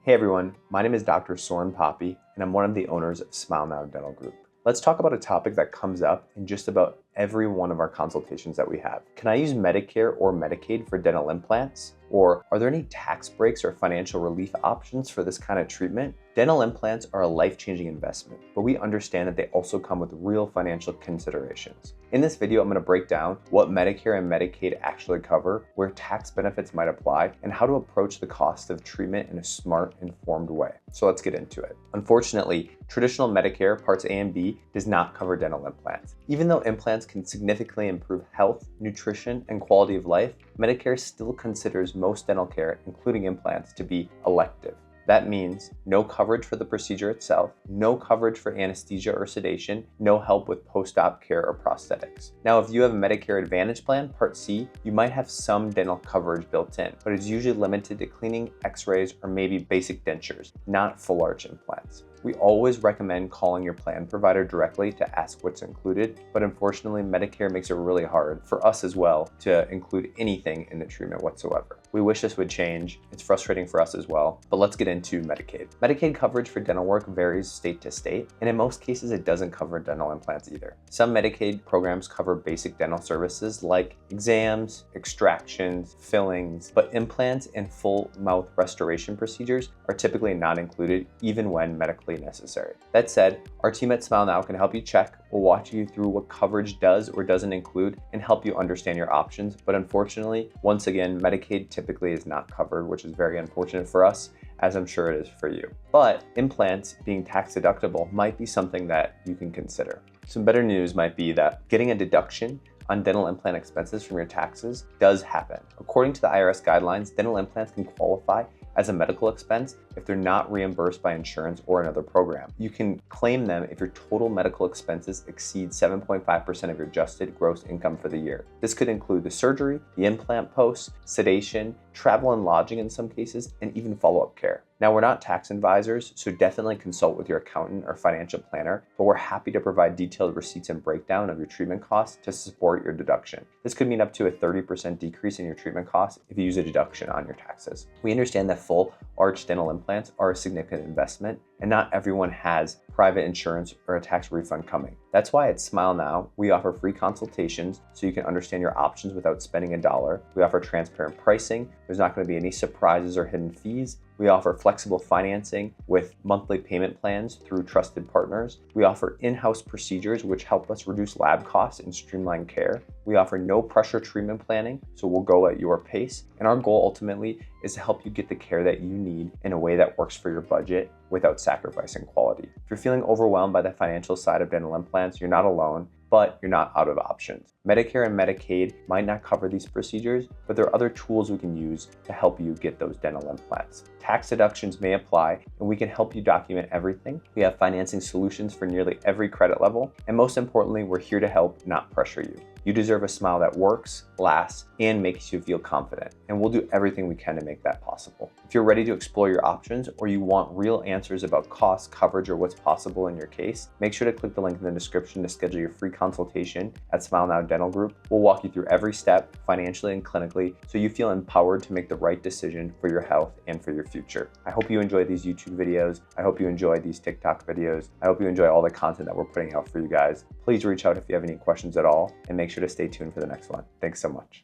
Hey everyone, my name is Dr. Soren Paape, and I'm one of the owners of Smile Now Dental Group. Let's talk about a topic that comes up in just about every one of our consultations that we have. Can I use Medicare or Medicaid for dental implants? Or are there any tax breaks or financial relief options for this kind of treatment? Dental implants are a life-changing investment, but we understand that they also come with real financial considerations. In this video, I'm going to break down what Medicare and Medicaid actually cover, where tax benefits might apply, and how to approach the cost of treatment in a smart, informed way. So let's get into it. Unfortunately, traditional Medicare Parts A and B does not cover dental implants. Even though implants can significantly improve health, nutrition, and quality of life, Medicare still considers most dental care, including implants, to be elective. That means no coverage for the procedure itself, no coverage for anesthesia or sedation, no help with post-op care or prosthetics. Now, if you have a Medicare Advantage plan, Part C, you might have some dental coverage built in, but it's usually limited to cleaning, x-rays, or maybe basic dentures, not full arch implants. We always recommend calling your plan provider directly to ask what's included, but unfortunately, Medicare makes it really hard for us as well to include anything in the treatment whatsoever. We wish this would change. It's frustrating for us as well, but let's get into Medicaid. Medicaid coverage for dental work varies state to state, and in most cases, it doesn't cover dental implants either. Some Medicaid programs cover basic dental services like exams, extractions, fillings, but implants and full mouth restoration procedures are typically not included even when medically necessary. That said, our team at Smile Now can help you check. We'll walk you through what coverage does or doesn't include and help you understand your options. But unfortunately, once again, Medicaid typically is not covered, which is very unfortunate for us, as I'm sure it is for you. But implants being tax deductible might be something that you can consider. Some better news might be that getting a deduction on dental implant expenses from your taxes does happen. According to the IRS guidelines, dental implants can qualify as a medical expense if they're not reimbursed by insurance or another program. You can claim them if your total medical expenses exceed 7.5% of your adjusted gross income for the year. This could include the surgery, the implant post, sedation, travel and lodging in some cases, and even follow-up care. Now, we're not tax advisors, so definitely consult with your accountant or financial planner, but we're happy to provide detailed receipts and breakdown of your treatment costs to support your deduction. This could mean up to a 30% decrease in your treatment costs if you use a deduction on your taxes. We understand that full arch dental implants are a significant investment, and not everyone has private insurance or a tax refund coming. That's why at Smile Now, we offer free consultations so you can understand your options without spending a dollar. We offer transparent pricing. There's not going to be any surprises or hidden fees. We offer flexible financing with monthly payment plans through trusted partners. We offer in-house procedures which help us reduce lab costs and streamline care. We offer no pressure treatment planning, so we'll go at your pace. And our goal ultimately is to help you get the care that you need in a way that works for your budget without sacrificing quality. If you're feeling overwhelmed by the financial side of dental implants, you're not alone, but you're not out of options. Medicare and Medicaid might not cover these procedures, but there are other tools we can use to help you get those dental implants. Tax deductions may apply, and we can help you document everything. We have financing solutions for nearly every credit level, and most importantly, we're here to help, not pressure you. You deserve a smile that works, lasts, and makes you feel confident, and we'll do everything we can to make that possible. If you're ready to explore your options or you want real answers about cost, coverage, or what's possible in your case, make sure to click the link in the description to schedule your free consultation at Smile Now Dental Group. We'll walk you through every step financially and clinically so you feel empowered to make the right decision for your health and for your future. I hope you enjoy these YouTube videos. I hope you enjoy these TikTok videos. I hope you enjoy all the content that we're putting out for you guys. Please reach out if you have any questions at all, and make sure to stay tuned for the next one. Thanks so much.